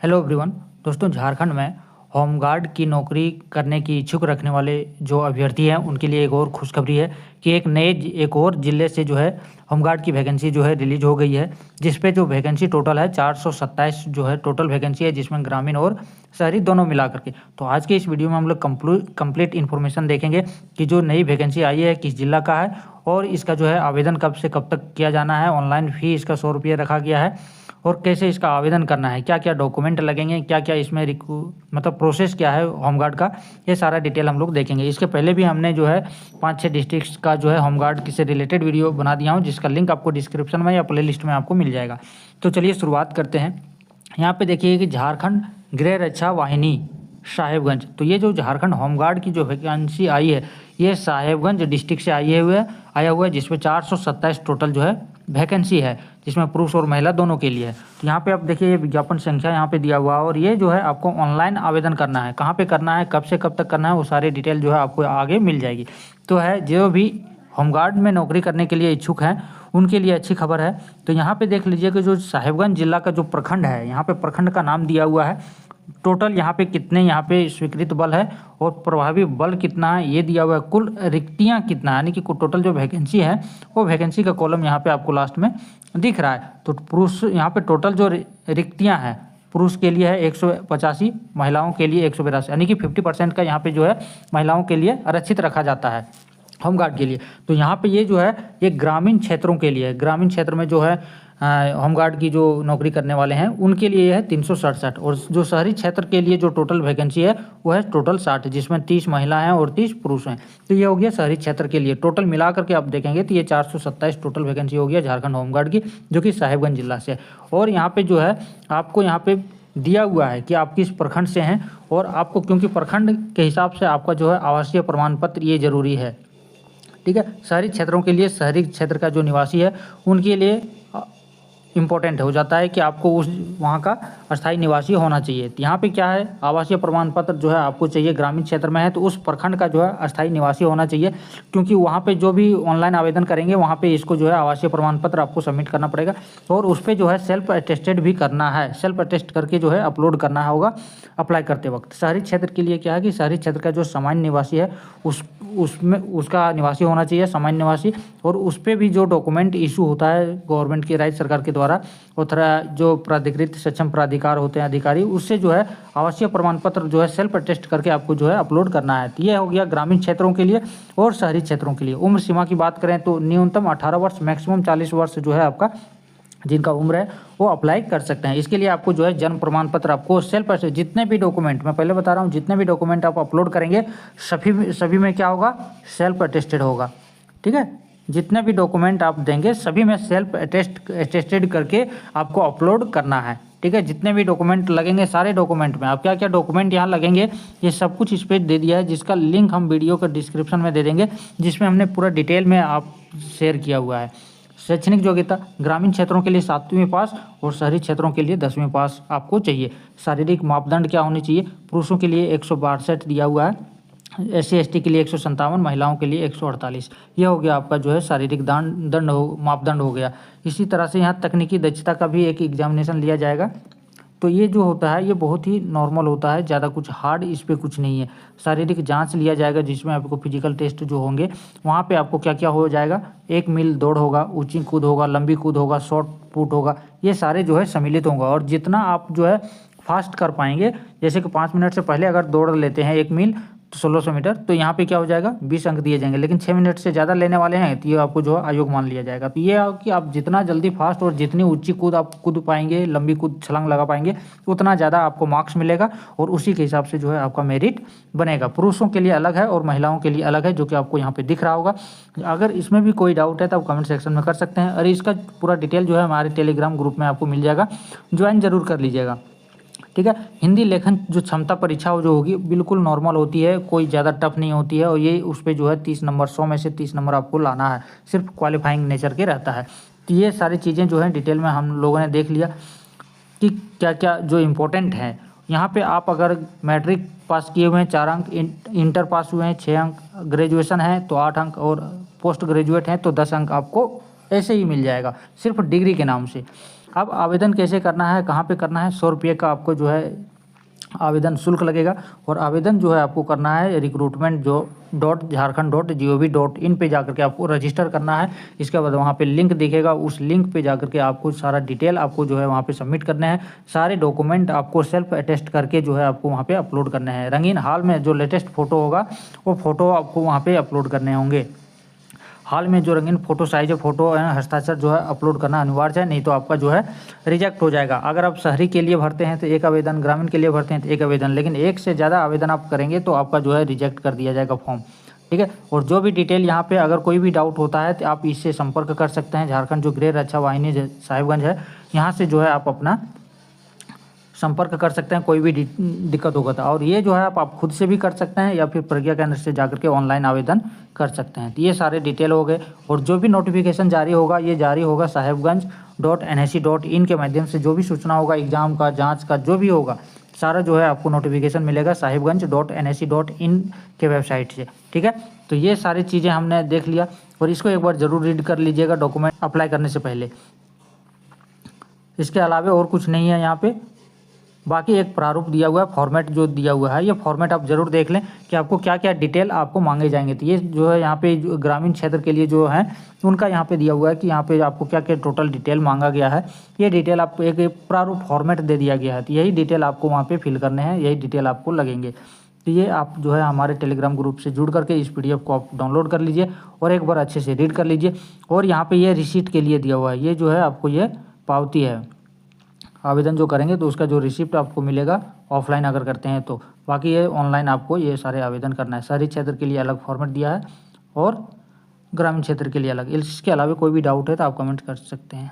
Hello everyone. दोस्तों, झारखंड में home guard की नौकरी करने की इच्छुक रखने वाले जो अभ्यर्थी हैं उनके लिए एक और खुशखबरी है कि एक और ज़िले से जो है होमगार्ड की वैकेंसी जो है रिलीज हो गई है, जिस पे जो वैकेंसी टोटल है 427 जो है टोटल वैकेंसी है, जिसमें ग्रामीण और शहरी दोनों मिला करके। तो आज के इस वीडियो में हम लोग कंप्लीट इन्फॉर्मेशन देखेंगे कि जो नई वैकेंसी आई है किस जिला का है और इसका जो है आवेदन कब से कब तक किया जाना है। ऑनलाइन फी इसका 100 रुपये रखा गया है और कैसे इसका आवेदन करना है, क्या क्या डॉक्यूमेंट लगेंगे, क्या क्या इसमें मतलब प्रोसेस क्या है होमगार्ड का, ये सारा डिटेल हम लोग देखेंगे। इसके पहले भी हमने जो है 5-6 डिस्ट्रिक्ट्स का जो है होमगार्ड से रिलेटेड वीडियो बना दिया हूँ, जिसका लिंक आपको डिस्क्रिप्शन में या प्ले लिस्ट में आपको मिल जाएगा। तो चलिए शुरुआत करते हैं। यहाँ पे देखिए कि झारखंड गृह रक्षा वाहिनी साहेबगंज, तो ये जो झारखंड होमगार्ड की जो वैकेंसी आई है ये साहेबगंज डिस्ट्रिक्ट से आया हुआ है, जिसमें 427 टोटल जो है वैकेंसी है, जिसमें पुरुष और महिला दोनों के लिए है। तो यहाँ पे आप देखिए ये विज्ञापन संख्या यहाँ पे दिया हुआ है और ये जो है आपको ऑनलाइन आवेदन करना है। कहाँ पे करना है, कब से कब तक करना है, वो सारी डिटेल जो है आपको आगे मिल जाएगी। तो है जो भी होमगार्ड में नौकरी करने के लिए इच्छुक हैं उनके लिए अच्छी खबर है। तो यहाँ पे देख लीजिए कि जो साहेबगंज जिला का जो प्रखंड है, यहाँ पे प्रखंड का नाम दिया हुआ है। टोटल यहाँ पे कितने यहाँ पे स्वीकृत बल है और प्रभावी बल कितना है ये दिया हुआ है। कुल रिक्तियाँ कितना है, यानी कि टोटल जो वैकेंसी है वो वैकेंसी का कॉलम यहाँ पे आपको लास्ट में दिख रहा है। तो पुरुष यहाँ पे टोटल जो रिक्तियाँ हैं पुरुष के लिए है 185, महिलाओं के लिए 182, यानी कि 50% का यहाँ पे जो है महिलाओं के लिए आरक्षित रखा जाता है होमगार्ड के लिए। तो यहाँ पे ये जो है ये ग्रामीण क्षेत्रों के लिए है। ग्रामीण क्षेत्र में जो है होमगार्ड की जो नौकरी करने वाले हैं उनके लिए है 367 और जो शहरी क्षेत्र के लिए जो टोटल वैकेंसी है वो है टोटल 60, जिसमें 30 महिला हैं और 30 पुरुष हैं। तो ये हो गया शहरी क्षेत्र के लिए। टोटल मिला करके आप देखेंगे तो ये 427 टोटल वैकेंसी हो गया झारखंड होमगार्ड की, जो कि साहेबगंज जिला से है। और यहाँ पे जो है आपको यहाँ पे दिया हुआ है कि आप किस प्रखंड से हैं और आपको, क्योंकि प्रखंड के हिसाब से आपका जो है आवासीय प्रमाण पत्र ये जरूरी है। ठीक है, शहरी क्षेत्रों के लिए शहरी क्षेत्र का जो निवासी है उनके लिए इम्पोर्टेंट हो जाता है कि आपको उस वहाँ का अस्थायी निवासी होना चाहिए। तो यहाँ पे क्या है, आवासीय प्रमाण पत्र जो है आपको चाहिए। ग्रामीण क्षेत्र में है तो उस प्रखंड का जो है अस्थायी निवासी होना चाहिए, क्योंकि वहाँ पे जो भी ऑनलाइन आवेदन करेंगे वहाँ पे इसको जो है आवासीय प्रमाण पत्र आपको सबमिट करना पड़ेगा और उस पर जो है सेल्फ अटेस्टेड भी करना है। सेल्फ अटेस्ट करके जो है अपलोड करना होगा अप्लाई करते वक्त। शहरी क्षेत्र के लिए क्या है कि शहरी क्षेत्र का जो सामान्य निवासी है उसमें उसका निवासी होना चाहिए सामान्य निवासी, और उस पर भी जो डॉक्यूमेंट इशू होता है गवर्नमेंट की राज्य सरकार के द्वारा, और थोड़ा जो प्राधिकृत सक्षम प्राधिकार होते हैं अधिकारी, उससे जो है आवासीय प्रमाण पत्र जो है सेल्फ अटेस्ट करके आपको जो है अपलोड करना है। तो ये हो गया ग्रामीण क्षेत्रों के लिए और शहरी क्षेत्रों के लिए। उम्र सीमा की बात करें तो न्यूनतम 18 वर्ष, मैक्सिमम 40 वर्ष जो है आपका जिनका उम्र है वो अप्लाई कर सकते हैं। इसके लिए आपको जो है जन्म प्रमाण पत्र, आपको सेल्फ अटेस्ट, जितने भी डॉक्यूमेंट, मैं पहले बता रहा हूँ, जितने भी डॉक्यूमेंट आप अपलोड करेंगे सभी में क्या होगा, सेल्फ अटेस्टेड होगा। ठीक है, जितने भी डॉक्यूमेंट आप देंगे सभी में सेल्फ अटेस्टेड करके आपको अपलोड करना है। ठीक है, जितने भी डॉक्यूमेंट लगेंगे सारे डॉक्यूमेंट में आप क्या क्या डॉक्यूमेंट यहाँ लगेंगे ये सब कुछ इस पर दे दिया है, जिसका लिंक हम वीडियो के डिस्क्रिप्शन में दे देंगे, जिसमें हमने पूरा डिटेल में आप शेयर किया हुआ है। शैक्षणिक योग्यता ग्रामीण क्षेत्रों के लिए 7वीं पास और शहरी क्षेत्रों के लिए 10वीं पास आपको चाहिए। शारीरिक मापदंड क्या होने चाहिए, पुरुषों के लिए 162 दिया हुआ है, SC/ST के लिए 157, महिलाओं के लिए 148। यह हो गया आपका जो है शारीरिक मापदंड हो गया। इसी तरह से यहाँ तकनीकी दक्षता का भी एक एग्जामिनेशन लिया जाएगा। तो ये जो होता है ये बहुत ही नॉर्मल होता है, ज़्यादा कुछ हार्ड इस पर कुछ नहीं है। शारीरिक जांच लिया जाएगा जिसमें आपको फिजिकल टेस्ट जो होंगे वहाँ पे आपको क्या क्या हो जाएगा, 1 मील दौड़ होगा, ऊंची कूद होगा, लंबी कूद होगा, शॉर्ट पुट होगा, ये सारे जो है सम्मिलित होंगे। और जितना आप जो है फास्ट कर पाएंगे, जैसे कि 5 मिनट से पहले अगर दौड़ लेते हैं 1 मील 1600 मीटर, तो यहाँ पे क्या हो जाएगा 20 अंक दिए जाएंगे। लेकिन 6 मिनट से ज़्यादा लेने वाले हैं तो ये आपको जो है आयोग मान लिया जाएगा। तो ये है कि आप जितना जल्दी फास्ट और जितनी ऊंची कूद आप कूद पाएंगे, लंबी कूद छलांग लगा पाएंगे, उतना ज़्यादा आपको मार्क्स मिलेगा और उसी के हिसाब से जो है आपका मेरिट बनेगा। पुरुषों के लिए अलग है और महिलाओं के लिए अलग है, जो कि आपको यहाँ पर दिख रहा होगा। अगर इसमें भी कोई डाउट है तो आप कमेंट सेक्शन में कर सकते हैं और इसका पूरा डिटेल जो है हमारे टेलीग्राम ग्रुप में आपको मिल जाएगा, ज्वाइन जरूर कर लीजिएगा। ठीक है, हिंदी लेखन जो क्षमता परीक्षा जो होगी बिल्कुल नॉर्मल होती है, कोई ज़्यादा टफ नहीं होती है, और ये उस पर जो है 30 नंबर, 100 में से 30 नंबर आपको लाना है, सिर्फ क्वालिफाइंग नेचर के रहता है। तो ये सारी चीज़ें जो है डिटेल में हम लोगों ने देख लिया कि क्या क्या जो इम्पोर्टेंट है। यहाँ पे आप अगर मैट्रिक पास किए हुए हैं 4 अंक, इंटर पास हुए हैं 6 अंक, ग्रेजुएशन है तो 8 अंक और पोस्ट ग्रेजुएट हैं तो 10 अंक आपको ऐसे ही मिल जाएगा सिर्फ डिग्री के नाम से। अब आवेदन कैसे करना है, कहाँ पे करना है, 100 रुपये का आपको जो है आवेदन शुल्क लगेगा। और आवेदन जो है आपको करना है recruitment.jharkhand.gov.in पे जाकर के आपको रजिस्टर करना है। इसके बाद वहाँ पे लिंक दिखेगा, उस लिंक पे जाकर के आपको सारा डिटेल आपको जो है वहाँ पे सबमिट करने हैं। सारे डॉक्यूमेंट आपको सेल्फ अटेस्ट करके जो है आपको वहाँ पे अपलोड करने हैं। रंगीन हाल में जो लेटेस्ट फ़ोटो होगा वो फ़ोटो आपको वहाँ पे अपलोड करने होंगे। हाल में जो रंगीन फ़ोटो साइज फ़ोटो हस्ताक्षर जो है अपलोड करना अनिवार्य है, नहीं तो आपका जो है रिजेक्ट हो जाएगा। अगर आप शहरी के लिए भरते हैं तो एक आवेदन, ग्रामीण के लिए भरते हैं तो एक आवेदन, लेकिन एक से ज़्यादा आवेदन आप करेंगे तो आपका जो है रिजेक्ट कर दिया जाएगा फॉर्म, ठीक है। और जो भी डिटेल यहाँ पे अगर कोई भी डाउट होता है तो आप इससे संपर्क कर सकते हैं। झारखंड जो गृह रक्षा वाहिनी साहिबगंज है, यहाँ से जो है आप अपना संपर्क कर सकते हैं, कोई भी दिक्कत होगा तो। और ये जो है आप खुद से भी कर सकते हैं या फिर प्रज्ञा केंद्र से जाकर के ऑनलाइन आवेदन कर सकते हैं। तो ये सारे डिटेल हो गए। और जो भी नोटिफिकेशन जारी होगा ये जारी होगा sahibganj.nhc.in के माध्यम से। जो भी सूचना होगा एग्जाम का, जांच का, जो भी होगा सारा जो है आपको नोटिफिकेशन मिलेगा sahibganj.nhc.in के वेबसाइट से, ठीक है। तो ये सारी चीज़ें हमने देख लिया और इसको एक बार ज़रूर रीड कर लीजिएगा डॉक्यूमेंट अप्लाई करने से पहले। इसके अलावा और कुछ नहीं है यहाँ पे। बाकी एक प्रारूप दिया हुआ है, फॉर्मेट जो दिया हुआ है, ये फॉर्मेट आप जरूर देख लें कि आपको क्या क्या डिटेल आपको मांगे जाएंगे। तो ये जो है यहाँ पे जो ग्रामीण क्षेत्र के लिए जो है उनका यहाँ पे दिया हुआ है कि यहाँ पे आपको क्या क्या टोटल डिटेल मांगा गया है। ये डिटेल आपको एक प्रारूप फॉर्मेट दे दिया गया है, तो यही डिटेल आपको वहाँ पर फिल करने हैं, यही डिटेल आपको लगेंगे। तो ये आप जो है हमारे टेलीग्राम ग्रुप से जुड़ करके इस PDF को आप डाउनलोड कर लीजिए और एक बार अच्छे से रीड कर लीजिए। और यहाँ पे ये रिसीट के लिए दिया हुआ है, ये जो है आपको ये पावती है, आवेदन जो करेंगे तो उसका जो रिसिप्ट आपको मिलेगा ऑफलाइन अगर करते हैं तो। बाकी ये ऑनलाइन आपको ये सारे आवेदन करना है। शहरी क्षेत्र के लिए अलग फॉर्मेट दिया है और ग्रामीण क्षेत्र के लिए अलग। इसके अलावा कोई भी डाउट है तो आप कमेंट कर सकते हैं।